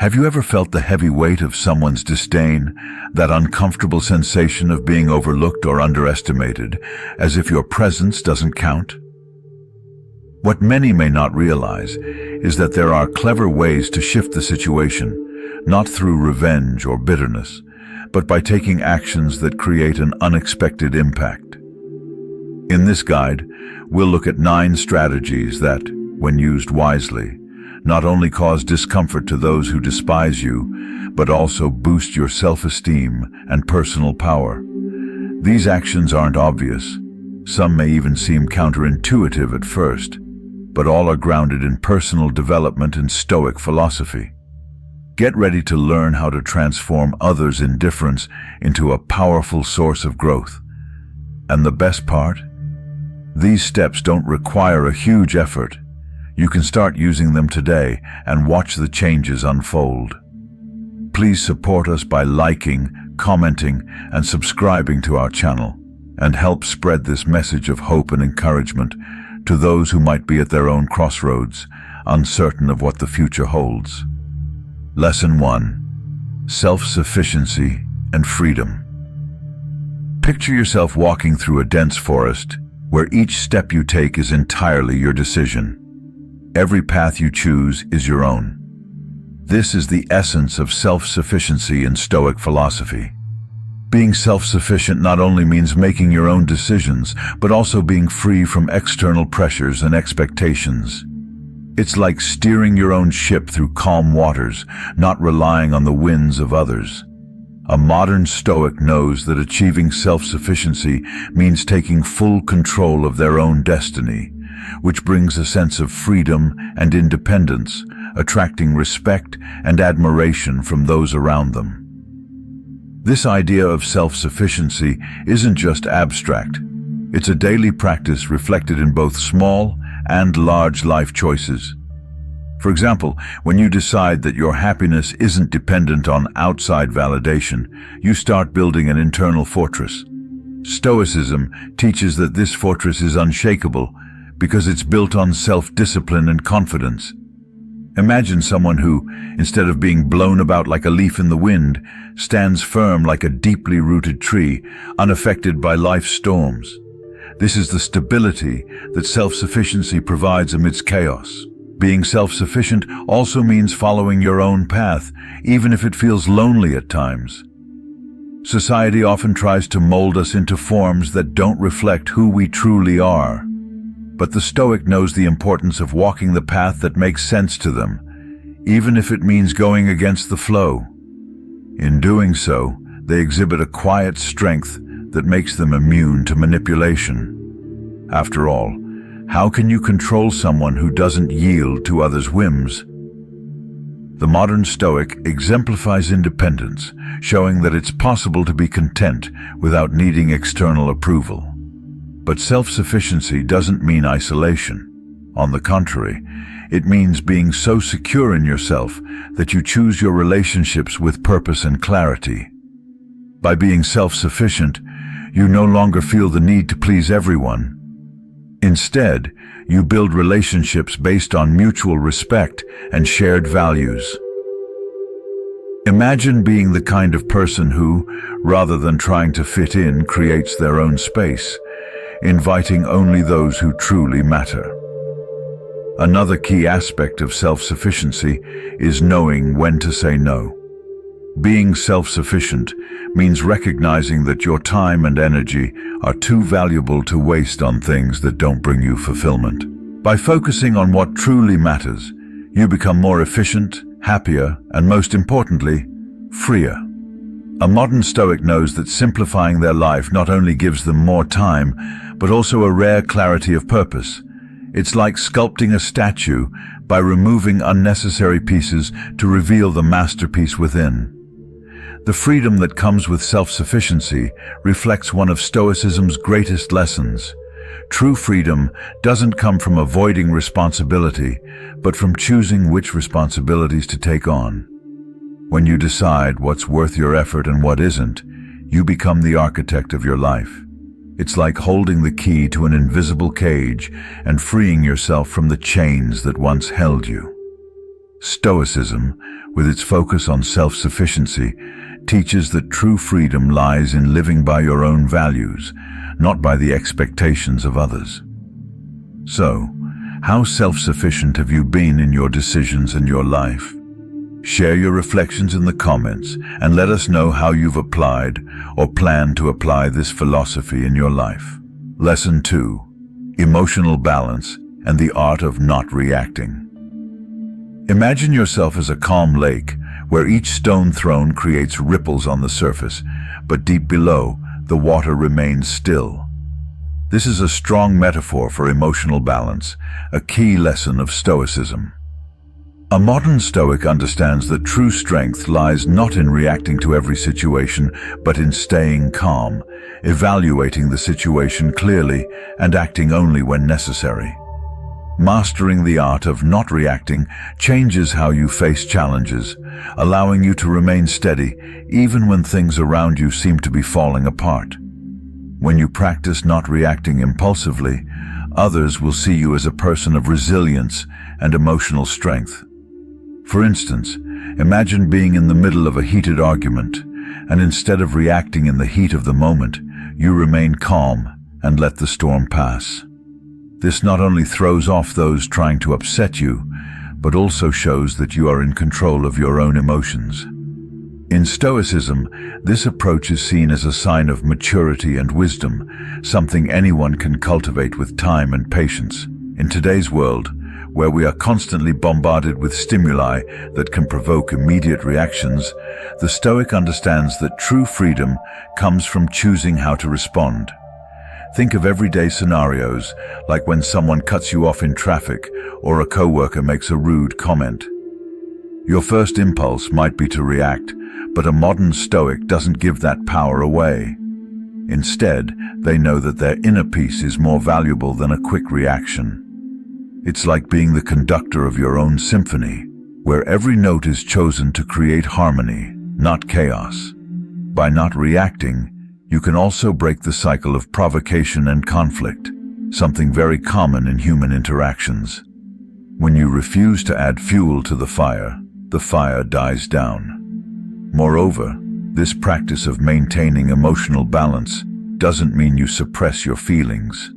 Have you ever felt the heavy weight of someone's disdain, that uncomfortable sensation of being overlooked or underestimated, as if your presence doesn't count? What many may not realize is that there are clever ways to shift the situation, not through revenge or bitterness, but by taking actions that create an unexpected impact. In this guide, we'll look at 9 strategies that, when used wisely, not only cause discomfort to those who despise you, but also boost your self-esteem and personal power. These actions aren't obvious. Some may even seem counterintuitive at first, but all are grounded in personal development and Stoic philosophy. Get ready to learn how to transform others' indifference into a powerful source of growth. And the best part? These steps don't require a huge effort. You can start using them today and watch the changes unfold. Please support us by liking, commenting, and subscribing to our channel, and help spread this message of hope and encouragement to those who might be at their own crossroads, uncertain of what the future holds. Lesson 1. Self-Sufficiency and Freedom. Picture yourself walking through a dense forest, where each step you take is entirely your decision. Every path you choose is your own. This is the essence of self-sufficiency in Stoic philosophy. Being self-sufficient not only means making your own decisions, but also being free from external pressures and expectations. It's like steering your own ship through calm waters, not relying on the winds of others. A modern Stoic knows that achieving self-sufficiency means taking full control of their own destiny, which brings a sense of freedom and independence, attracting respect and admiration from those around them. This idea of self-sufficiency isn't just abstract. It's a daily practice reflected in both small and large life choices. For example, when you decide that your happiness isn't dependent on outside validation, you start building an internal fortress. Stoicism teaches that this fortress is unshakable because it's built on self-discipline and confidence. Imagine someone who, instead of being blown about like a leaf in the wind, stands firm like a deeply rooted tree, unaffected by life's storms. This is the stability that self-sufficiency provides amidst chaos. Being self-sufficient also means following your own path, even if it feels lonely at times. Society often tries to mold us into forms that don't reflect who we truly are. But the Stoic knows the importance of walking the path that makes sense to them, even if it means going against the flow. In doing so, they exhibit a quiet strength that makes them immune to manipulation. After all, how can you control someone who doesn't yield to others' whims? The modern Stoic exemplifies independence, showing that it's possible to be content without needing external approval. But self-sufficiency doesn't mean isolation. On the contrary, it means being so secure in yourself that you choose your relationships with purpose and clarity. By being self-sufficient, you no longer feel the need to please everyone. Instead, you build relationships based on mutual respect and shared values. Imagine being the kind of person who, rather than trying to fit in, creates their own space, inviting only those who truly matter. Another key aspect of self-sufficiency is knowing when to say no. Being self-sufficient means recognizing that your time and energy are too valuable to waste on things that don't bring you fulfillment. By focusing on what truly matters, you become more efficient, happier, and most importantly, freer. A modern Stoic knows that simplifying their life not only gives them more time, but also a rare clarity of purpose. It's like sculpting a statue by removing unnecessary pieces to reveal the masterpiece within. The freedom that comes with self-sufficiency reflects one of Stoicism's greatest lessons. True freedom doesn't come from avoiding responsibility, but from choosing which responsibilities to take on. When you decide what's worth your effort and what isn't, you become the architect of your life. It's like holding the key to an invisible cage and freeing yourself from the chains that once held you. Stoicism, with its focus on self-sufficiency, teaches that true freedom lies in living by your own values, not by the expectations of others. So, how self-sufficient have you been in your decisions and your life? Share your reflections in the comments and let us know how you've applied or plan to apply this philosophy in your life. Lesson 2. Emotional balance and the art of not reacting. Imagine yourself as a calm lake where each stone thrown creates ripples on the surface, but deep below, the water remains still. This is a strong metaphor for emotional balance, a key lesson of Stoicism. A modern Stoic understands that true strength lies not in reacting to every situation, but in staying calm, evaluating the situation clearly, and acting only when necessary. Mastering the art of not reacting changes how you face challenges, allowing you to remain steady even when things around you seem to be falling apart. When you practice not reacting impulsively, others will see you as a person of resilience and emotional strength. For instance, imagine being in the middle of a heated argument, and instead of reacting in the heat of the moment, you remain calm and let the storm pass. This not only throws off those trying to upset you, but also shows that you are in control of your own emotions. In Stoicism, this approach is seen as a sign of maturity and wisdom, something anyone can cultivate with time and patience. In today's world, where we are constantly bombarded with stimuli that can provoke immediate reactions, the Stoic understands that true freedom comes from choosing how to respond. Think of everyday scenarios, like when someone cuts you off in traffic or a coworker makes a rude comment. Your first impulse might be to react, but a modern Stoic doesn't give that power away. Instead, they know that their inner peace is more valuable than a quick reaction. It's like being the conductor of your own symphony, where every note is chosen to create harmony, not chaos. By not reacting, you can also break the cycle of provocation and conflict, something very common in human interactions. When you refuse to add fuel to the fire dies down. Moreover, this practice of maintaining emotional balance doesn't mean you suppress your feelings.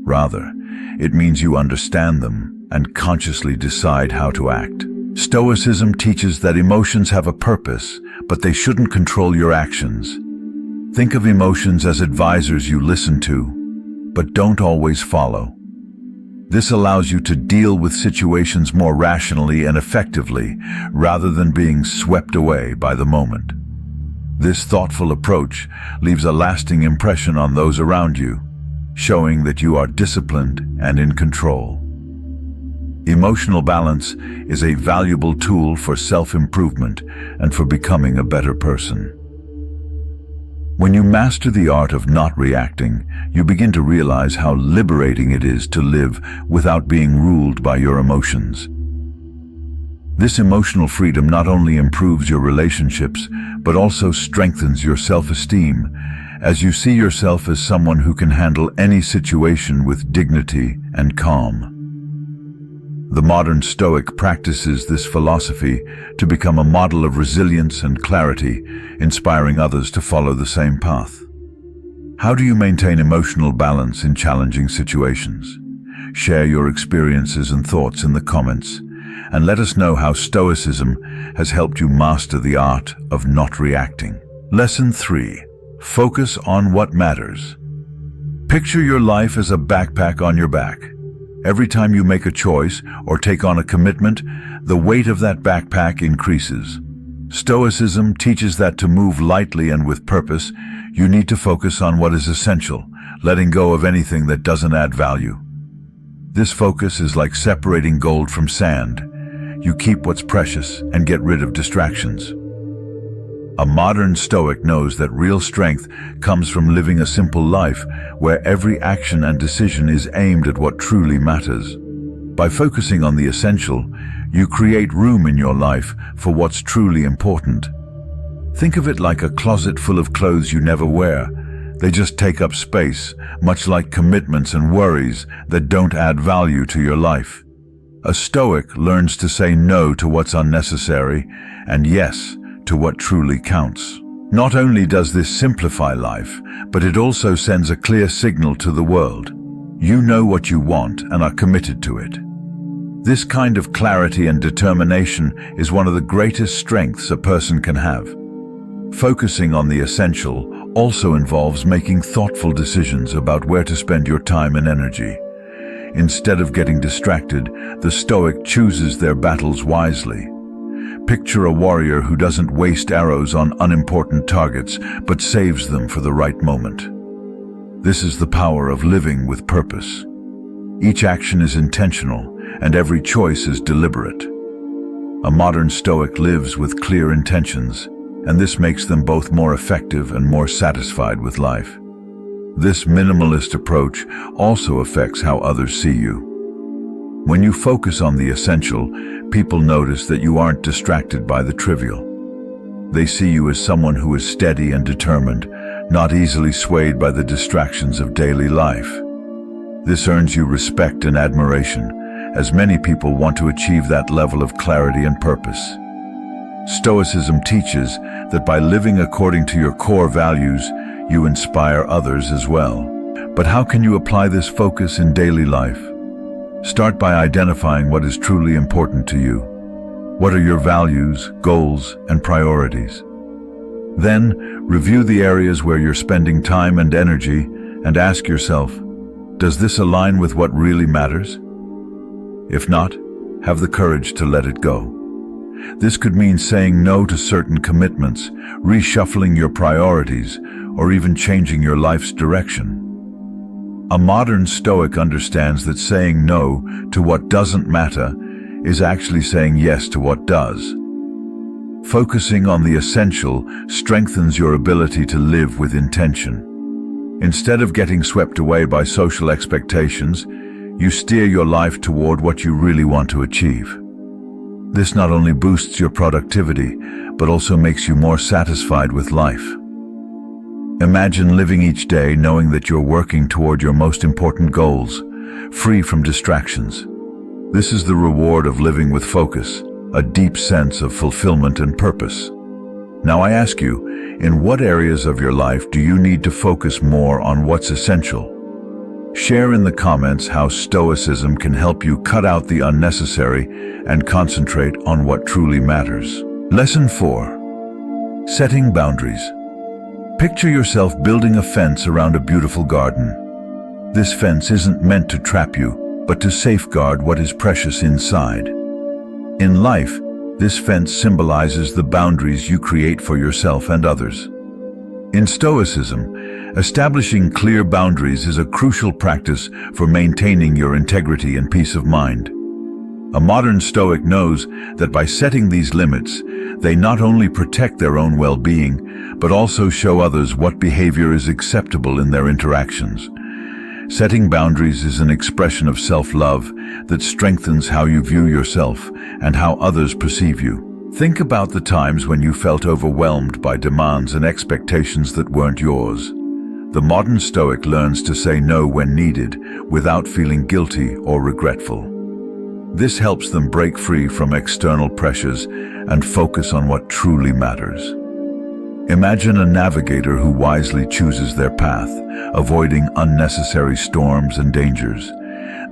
Rather, it means you understand them and consciously decide how to act. Stoicism teaches that emotions have a purpose, but they shouldn't control your actions. Think of emotions as advisors you listen to, but don't always follow. This allows you to deal with situations more rationally and effectively, rather than being swept away by the moment. This thoughtful approach leaves a lasting impression on those around you, showing that you are disciplined and in control. Emotional balance is a valuable tool for self-improvement and for becoming a better person. When you master the art of not reacting, you begin to realize how liberating it is to live without being ruled by your emotions. This emotional freedom not only improves your relationships, but also strengthens your self-esteem, as you see yourself as someone who can handle any situation with dignity and calm. The modern Stoic practices this philosophy to become a model of resilience and clarity, inspiring others to follow the same path. How do you maintain emotional balance in challenging situations? Share your experiences and thoughts in the comments, and let us know how Stoicism has helped you master the art of not reacting. Lesson 3. Focus on what matters. Picture your life as a backpack on your back. Every time you make a choice or take on a commitment, the weight of that backpack increases. Stoicism teaches that to move lightly and with purpose, you need to focus on what is essential, letting go of anything that doesn't add value. This focus is like separating gold from sand. You keep what's precious and get rid of distractions. A modern Stoic knows that real strength comes from living a simple life where every action and decision is aimed at what truly matters. By focusing on the essential, you create room in your life for what's truly important. Think of it like a closet full of clothes you never wear. They just take up space, much like commitments and worries that don't add value to your life. A Stoic learns to say no to what's unnecessary and yes to what truly counts. Not only does this simplify life, but it also sends a clear signal to the world. You know what you want and are committed to it. This kind of clarity and determination is one of the greatest strengths a person can have. Focusing on the essential also involves making thoughtful decisions about where to spend your time and energy. Instead of getting distracted, the Stoic chooses their battles wisely. Picture a warrior who doesn't waste arrows on unimportant targets, but saves them for the right moment. This is the power of living with purpose. Each action is intentional, and every choice is deliberate. A modern Stoic lives with clear intentions, and this makes them both more effective and more satisfied with life. This minimalist approach also affects how others see you. When you focus on the essential, people notice that you aren't distracted by the trivial. They see you as someone who is steady and determined, not easily swayed by the distractions of daily life. This earns you respect and admiration, as many people want to achieve that level of clarity and purpose. Stoicism teaches that by living according to your core values, you inspire others as well. But how can you apply this focus in daily life? Start by identifying what is truly important to you. What are your values, goals, and priorities? Then, review the areas where you're spending time and energy and ask yourself, does this align with what really matters? If not, have the courage to let it go. This could mean saying no to certain commitments, reshuffling your priorities, or even changing your life's direction. A modern Stoic understands that saying no to what doesn't matter is actually saying yes to what does. Focusing on the essential strengthens your ability to live with intention. Instead of getting swept away by social expectations, you steer your life toward what you really want to achieve. This not only boosts your productivity, but also makes you more satisfied with life. Imagine living each day knowing that you're working toward your most important goals, free from distractions. This is the reward of living with focus, a deep sense of fulfillment and purpose. Now I ask you, in what areas of your life do you need to focus more on what's essential? Share in the comments how Stoicism can help you cut out the unnecessary and concentrate on what truly matters. Lesson 4. Setting boundaries. Picture yourself building a fence around a beautiful garden. This fence isn't meant to trap you, but to safeguard what is precious inside. In life, this fence symbolizes the boundaries you create for yourself and others. In Stoicism, establishing clear boundaries is a crucial practice for maintaining your integrity and peace of mind. A modern Stoic knows that by setting these limits, they not only protect their own well-being, but also show others what behavior is acceptable in their interactions. Setting boundaries is an expression of self-love that strengthens how you view yourself and how others perceive you. Think about the times when you felt overwhelmed by demands and expectations that weren't yours. The modern Stoic learns to say no when needed, without feeling guilty or regretful. This helps them break free from external pressures and focus on what truly matters. Imagine a navigator who wisely chooses their path, avoiding unnecessary storms and dangers.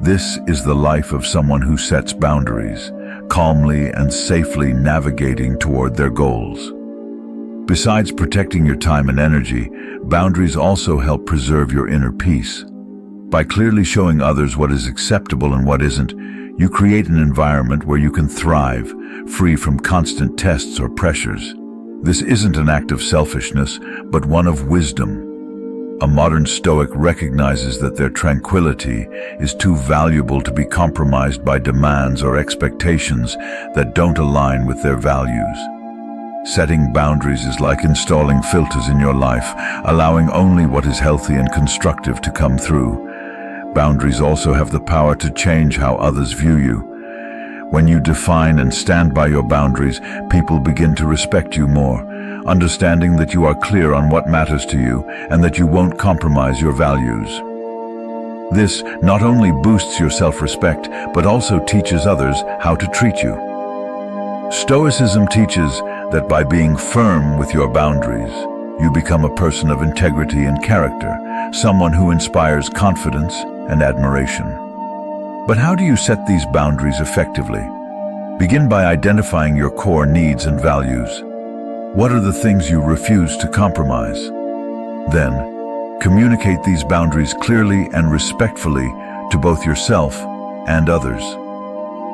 This is the life of someone who sets boundaries, calmly and safely navigating toward their goals. Besides protecting your time and energy, boundaries also help preserve your inner peace. By clearly showing others what is acceptable and what isn't, you create an environment where you can thrive, free from constant tests or pressures. This isn't an act of selfishness, but one of wisdom. A modern Stoic recognizes that their tranquility is too valuable to be compromised by demands or expectations that don't align with their values. Setting boundaries is like installing filters in your life, allowing only what is healthy and constructive to come through. Boundaries also have the power to change how others view you. When you define and stand by your boundaries, people begin to respect you more, understanding that you are clear on what matters to you and that you won't compromise your values. This not only boosts your self-respect, but also teaches others how to treat you. Stoicism teaches that by being firm with your boundaries, you become a person of integrity and character, someone who inspires confidence and admiration. But how do you set these boundaries effectively? Begin by identifying your core needs and values. What are the things you refuse to compromise? Then, communicate these boundaries clearly and respectfully to both yourself and others.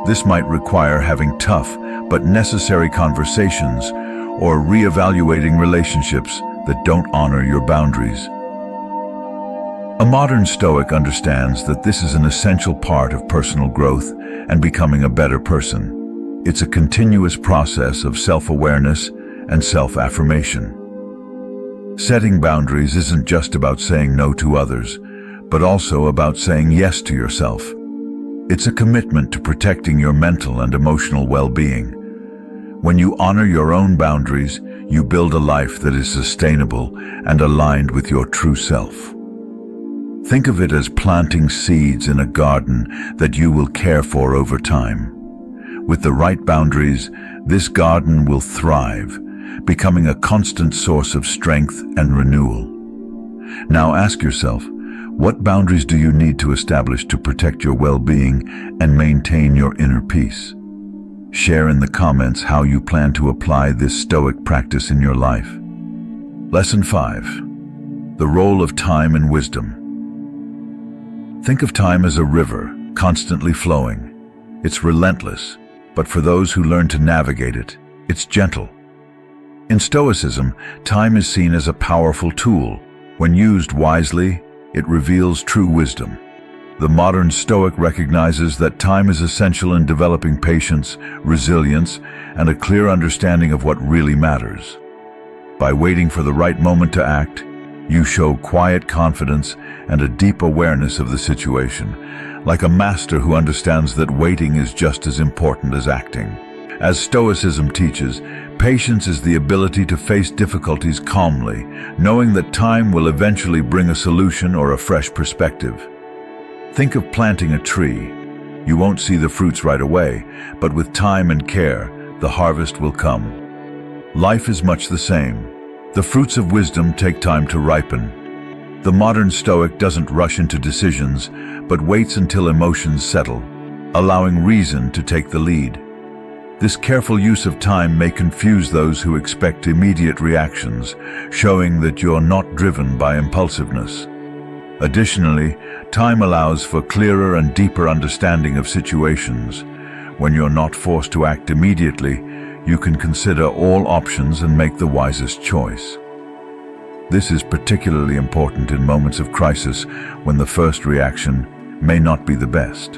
This might require having tough but necessary conversations or reevaluating relationships that don't honor your boundaries. A modern Stoic understands that this is an essential part of personal growth and becoming a better person. It's a continuous process of self-awareness and self-affirmation. Setting boundaries isn't just about saying no to others, but also about saying yes to yourself. It's a commitment to protecting your mental and emotional well-being. When you honor your own boundaries, you build a life that is sustainable and aligned with your true self. Think of it as planting seeds in a garden that you will care for over time. With the right boundaries, this garden will thrive, becoming a constant source of strength and renewal. Now ask yourself, what boundaries do you need to establish to protect your well-being and maintain your inner peace? Share in the comments how you plan to apply this Stoic practice in your life. Lesson 5. The role of time and wisdom. Think of time as a river, constantly flowing. It's relentless, but for those who learn to navigate it, it's gentle. In Stoicism, time is seen as a powerful tool. When used wisely, it reveals true wisdom. The modern Stoic recognizes that time is essential in developing patience, resilience, and a clear understanding of what really matters. By waiting for the right moment to act, you show quiet confidence and a deep awareness of the situation, like a master who understands that waiting is just as important as acting. As Stoicism teaches, patience is the ability to face difficulties calmly, knowing that time will eventually bring a solution or a fresh perspective. Think of planting a tree. You won't see the fruits right away, but with time and care, the harvest will come. Life is much the same. The fruits of wisdom take time to ripen. The modern Stoic doesn't rush into decisions, but waits until emotions settle, allowing reason to take the lead. This careful use of time may confuse those who expect immediate reactions, showing that you're not driven by impulsiveness. Additionally, time allows for clearer and deeper understanding of situations. When you're not forced to act immediately, you can consider all options and make the wisest choice. This is particularly important in moments of crisis when the first reaction may not be the best.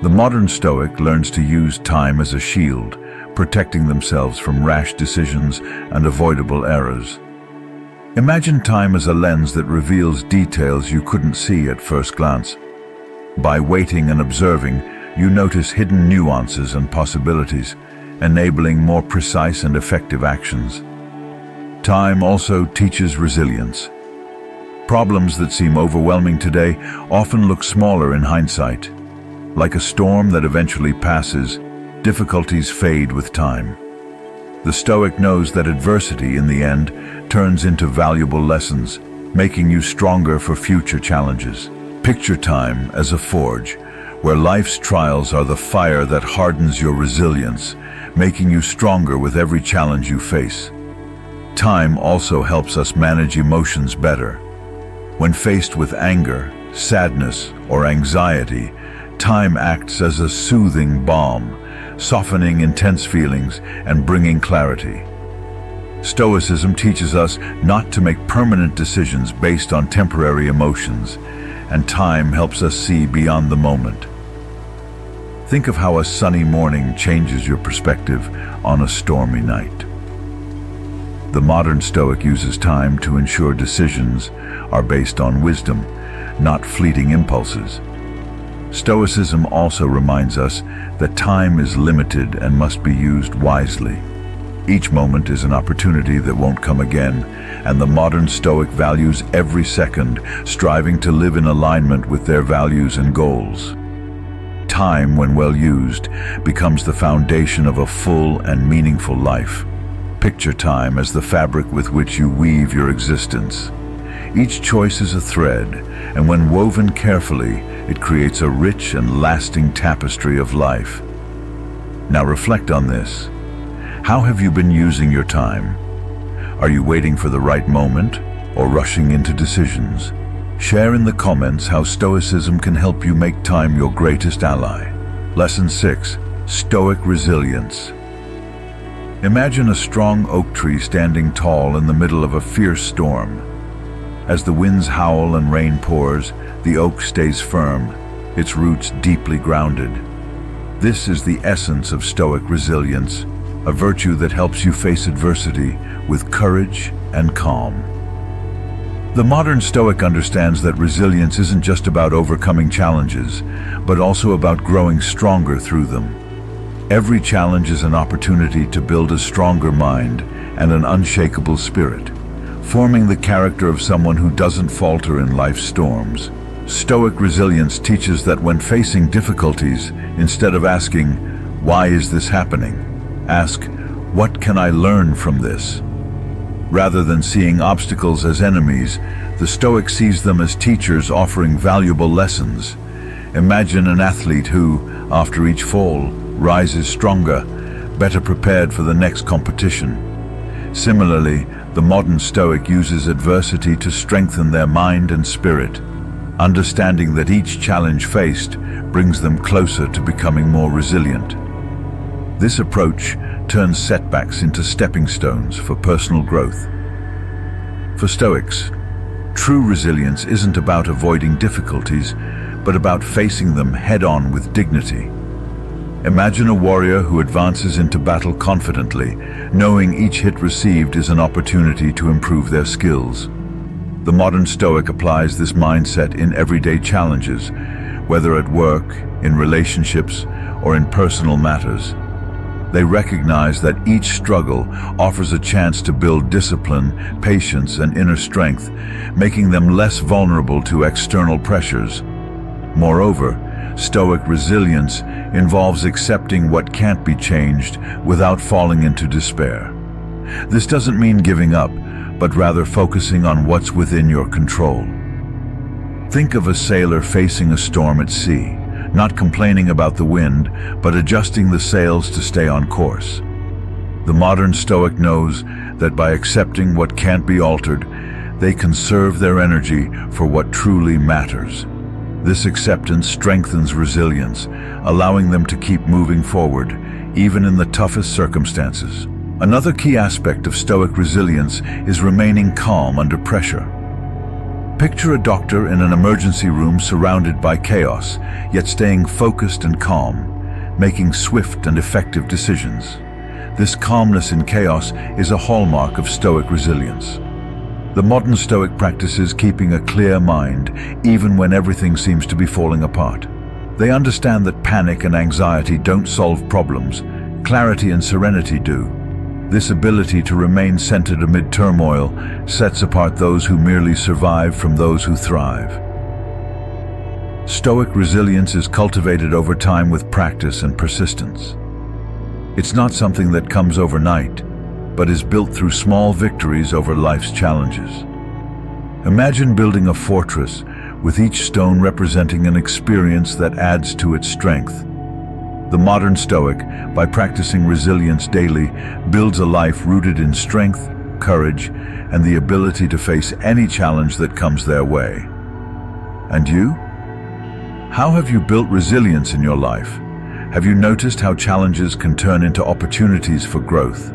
The modern Stoic learns to use time as a shield, protecting themselves from rash decisions and avoidable errors. Imagine time as a lens that reveals details you couldn't see at first glance. By waiting and observing, you notice hidden nuances and possibilities, enabling more precise and effective actions. Time also teaches resilience. Problems that seem overwhelming today often look smaller in hindsight. Like a storm that eventually passes, difficulties fade with time. The Stoic knows that adversity, in the end, turns into valuable lessons, making you stronger for future challenges. Picture time as a forge, where life's trials are the fire that hardens your resilience, making you stronger with every challenge you face. Time also helps us manage emotions better. When faced with anger, sadness, or anxiety, time acts as a soothing balm, softening intense feelings and bringing clarity. Stoicism teaches us not to make permanent decisions based on temporary emotions, and time helps us see beyond the moment. Think of how a sunny morning changes your perspective on a stormy night. The modern Stoic uses time to ensure decisions are based on wisdom, not fleeting impulses. Stoicism also reminds us that time is limited and must be used wisely. Each moment is an opportunity that won't come again, and the modern Stoic values every second, striving to live in alignment with their values and goals. Time, when well used, becomes the foundation of a full and meaningful life. Picture time as the fabric with which you weave your existence. Each choice is a thread, and when woven carefully, it creates a rich and lasting tapestry of life. Now reflect on this. How have you been using your time? Are you waiting for the right moment or rushing into decisions? Share in the comments how Stoicism can help you make time your greatest ally. Lesson 6. Stoic Resilience. Imagine a strong oak tree standing tall in the middle of a fierce storm. As the winds howl and rain pours, the oak stays firm, its roots deeply grounded. This is the essence of Stoic resilience, a virtue that helps you face adversity with courage and calm. The modern Stoic understands that resilience isn't just about overcoming challenges, but also about growing stronger through them. Every challenge is an opportunity to build a stronger mind and an unshakable spirit, forming the character of someone who doesn't falter in life's storms. Stoic resilience teaches that when facing difficulties, instead of asking, "Why is this happening?" ask, "What can I learn from this?" Rather than seeing obstacles as enemies, the Stoic sees them as teachers offering valuable lessons. Imagine an athlete who, after each fall, rises stronger, better prepared for the next competition. Similarly, the modern Stoic uses adversity to strengthen their mind and spirit, understanding that each challenge faced brings them closer to becoming more resilient. This approach turns setbacks into stepping stones for personal growth. For Stoics, true resilience isn't about avoiding difficulties, but about facing them head-on with dignity. Imagine a warrior who advances into battle confidently, knowing each hit received is an opportunity to improve their skills. The modern Stoic applies this mindset in everyday challenges, whether at work, in relationships, or in personal matters. They recognize that each struggle offers a chance to build discipline, patience, and inner strength, making them less vulnerable to external pressures. Moreover, Stoic resilience involves accepting what can't be changed without falling into despair. This doesn't mean giving up, but rather focusing on what's within your control. Think of a sailor facing a storm at sea, not complaining about the wind, but adjusting the sails to stay on course. The modern Stoic knows that by accepting what can't be altered, they conserve their energy for what truly matters. This acceptance strengthens resilience, allowing them to keep moving forward, even in the toughest circumstances. Another key aspect of Stoic resilience is remaining calm under pressure. Picture a doctor in an emergency room surrounded by chaos, yet staying focused and calm, making swift and effective decisions. This calmness in chaos is a hallmark of Stoic resilience. The modern Stoic practices keeping a clear mind, even when everything seems to be falling apart. They understand that panic and anxiety don't solve problems, clarity and serenity do. This ability to remain centered amid turmoil sets apart those who merely survive from those who thrive. Stoic resilience is cultivated over time with practice and persistence. It's not something that comes overnight, but is built through small victories over life's challenges. Imagine building a fortress, with each stone representing an experience that adds to its strength. The modern Stoic, by practicing resilience daily, builds a life rooted in strength, courage, and the ability to face any challenge that comes their way. And you? How have you built resilience in your life? Have you noticed how challenges can turn into opportunities for growth?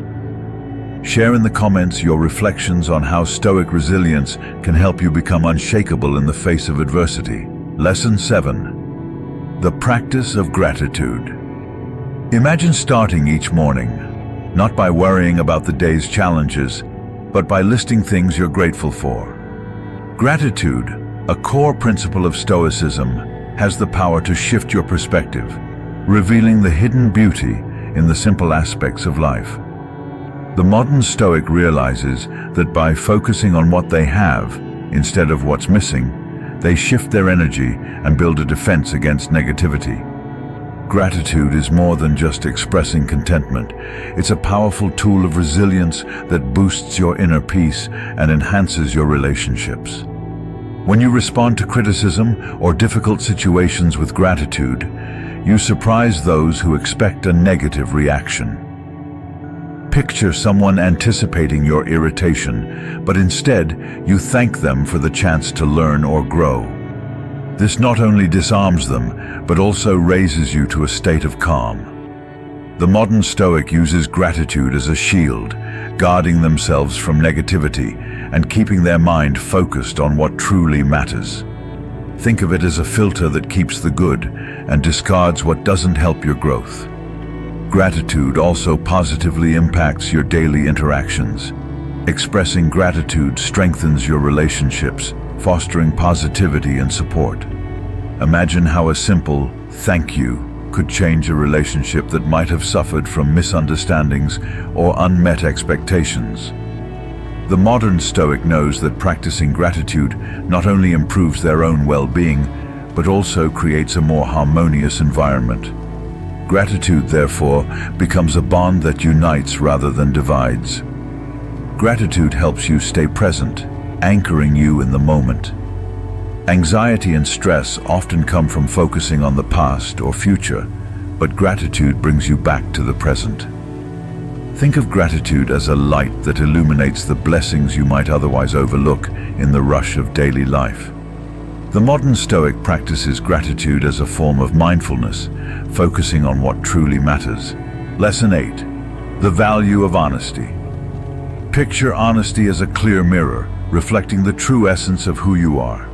Share in the comments your reflections on how Stoic resilience can help you become unshakable in the face of adversity. Lesson 7. The practice of gratitude. Imagine starting each morning, not by worrying about the day's challenges, but by listing things you're grateful for. Gratitude, a core principle of Stoicism, has the power to shift your perspective, revealing the hidden beauty in the simple aspects of life. The modern Stoic realizes that by focusing on what they have, instead of what's missing, they shift their energy and build a defense against negativity. Gratitude is more than just expressing contentment. It's a powerful tool of resilience that boosts your inner peace and enhances your relationships. When you respond to criticism or difficult situations with gratitude, you surprise those who expect a negative reaction. Picture someone anticipating your irritation, but instead you thank them for the chance to learn or grow. This not only disarms them, but also raises you to a state of calm. The modern Stoic uses gratitude as a shield, guarding themselves from negativity and keeping their mind focused on what truly matters. Think of it as a filter that keeps the good and discards what doesn't help your growth. Gratitude also positively impacts your daily interactions. Expressing gratitude strengthens your relationships, fostering positivity and support. Imagine how a simple "thank you" could change a relationship that might have suffered from misunderstandings or unmet expectations. The modern Stoic knows that practicing gratitude not only improves their own well-being, but also creates a more harmonious environment. Gratitude, therefore, becomes a bond that unites rather than divides. Gratitude helps you stay present, anchoring you in the moment. Anxiety and stress often come from focusing on the past or future, but gratitude brings you back to the present. Think of gratitude as a light that illuminates the blessings you might otherwise overlook in the rush of daily life. The modern Stoic practices gratitude as a form of mindfulness, focusing on what truly matters. Lesson 8. The value of honesty. Picture honesty as a clear mirror, reflecting the true essence of who you are.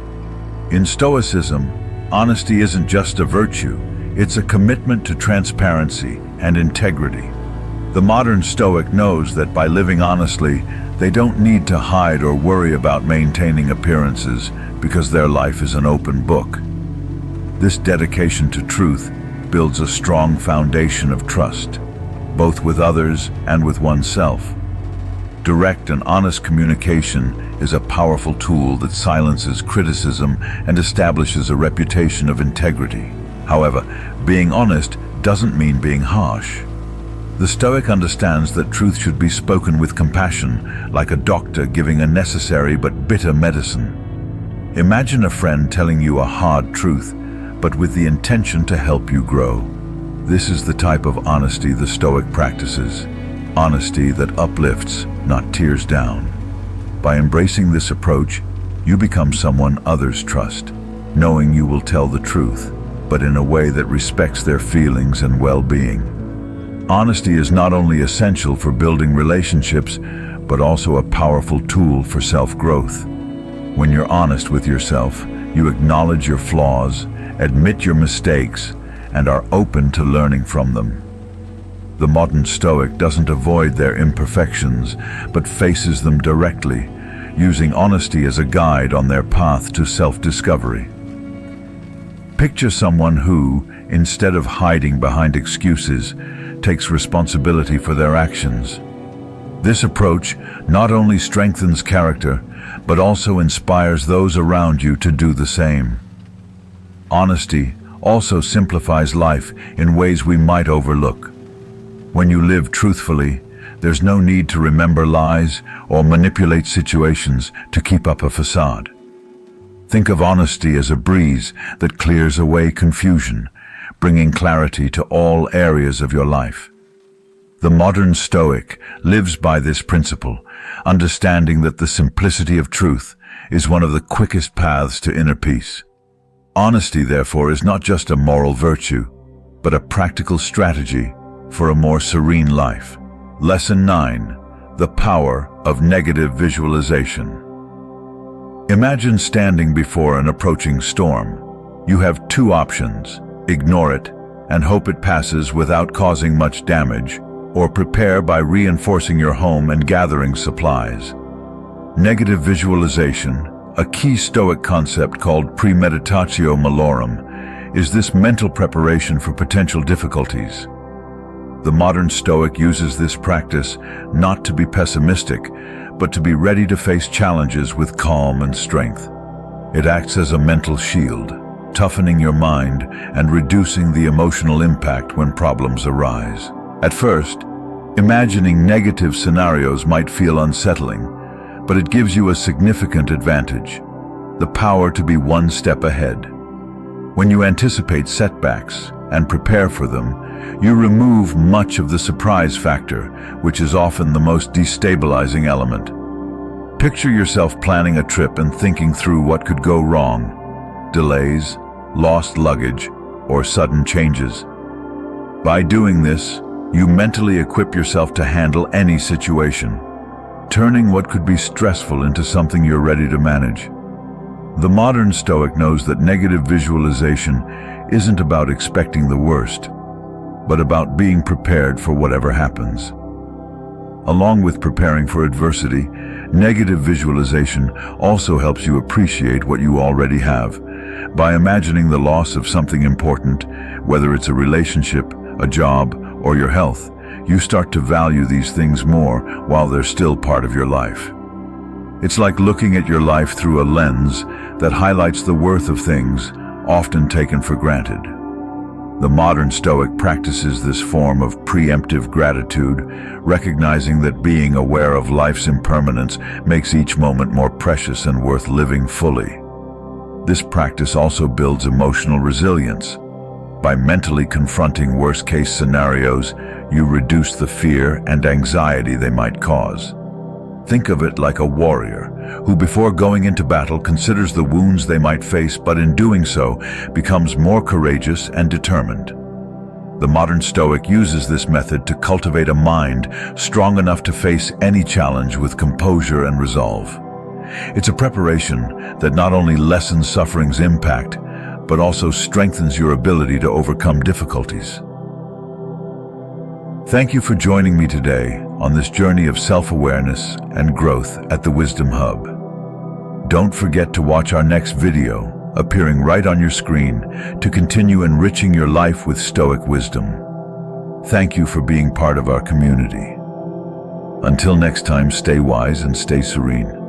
In Stoicism, honesty isn't just a virtue, it's a commitment to transparency and integrity. The modern Stoic knows that by living honestly, they don't need to hide or worry about maintaining appearances because their life is an open book. This dedication to truth builds a strong foundation of trust, both with others and with oneself. Direct and honest communication is a powerful tool that silences criticism and establishes a reputation of integrity. However, being honest doesn't mean being harsh. The Stoic understands that truth should be spoken with compassion, like a doctor giving a necessary but bitter medicine. Imagine a friend telling you a hard truth, but with the intention to help you grow. This is the type of honesty the Stoic practices. Honesty that uplifts, not tears down. By embracing this approach, you become someone others trust, knowing you will tell the truth, but in a way that respects their feelings and well-being. Honesty is not only essential for building relationships, but also a powerful tool for self-growth. When you're honest with yourself, you acknowledge your flaws, admit your mistakes, and are open to learning from them. The modern Stoic doesn't avoid their imperfections, but faces them directly, using honesty as a guide on their path to self-discovery. Picture someone who, instead of hiding behind excuses, takes responsibility for their actions. This approach not only strengthens character, but also inspires those around you to do the same. Honesty also simplifies life in ways we might overlook. When you live truthfully, there's no need to remember lies or manipulate situations to keep up a facade. Think of honesty as a breeze that clears away confusion, bringing clarity to all areas of your life. The modern Stoic lives by this principle, understanding that the simplicity of truth is one of the quickest paths to inner peace. Honesty, therefore, is not just a moral virtue, but a practical strategy for a more serene life. Lesson 9. The power of negative visualization. Imagine standing before an approaching storm. You have two options: ignore it and hope it passes without causing much damage, or prepare by reinforcing your home and gathering supplies. Negative visualization, a key Stoic concept called premeditatio malorum, is this mental preparation for potential difficulties. The modern Stoic uses this practice not to be pessimistic, but to be ready to face challenges with calm and strength. It acts as a mental shield, toughening your mind and reducing the emotional impact when problems arise. At first, imagining negative scenarios might feel unsettling, but it gives you a significant advantage: the power to be one step ahead. When you anticipate setbacks and prepare for them, you remove much of the surprise factor, which is often the most destabilizing element. Picture yourself planning a trip and thinking through what could go wrong: delays, lost luggage, or sudden changes. By doing this, you mentally equip yourself to handle any situation, turning what could be stressful into something you're ready to manage. The modern Stoic knows that negative visualization isn't about expecting the worst, but about being prepared for whatever happens. Along with preparing for adversity, negative visualization also helps you appreciate what you already have. By imagining the loss of something important, whether it's a relationship, a job, or your health, you start to value these things more while they're still part of your life. It's like looking at your life through a lens that highlights the worth of things often taken for granted. The modern Stoic practices this form of preemptive gratitude, recognizing that being aware of life's impermanence makes each moment more precious and worth living fully. This practice also builds emotional resilience. By mentally confronting worst-case scenarios, you reduce the fear and anxiety they might cause. Think of it like a warrior who, before going into battle, considers the wounds they might face, but in doing so, becomes more courageous and determined. The modern Stoic uses this method to cultivate a mind strong enough to face any challenge with composure and resolve. It's a preparation that not only lessens suffering's impact, but also strengthens your ability to overcome difficulties. Thank you for joining me today on this journey of self-awareness and growth at the Wisdom Hub. Don't forget to watch our next video, appearing right on your screen, to continue enriching your life with Stoic wisdom. Thank you for being part of our community. Until next time, stay wise and stay serene.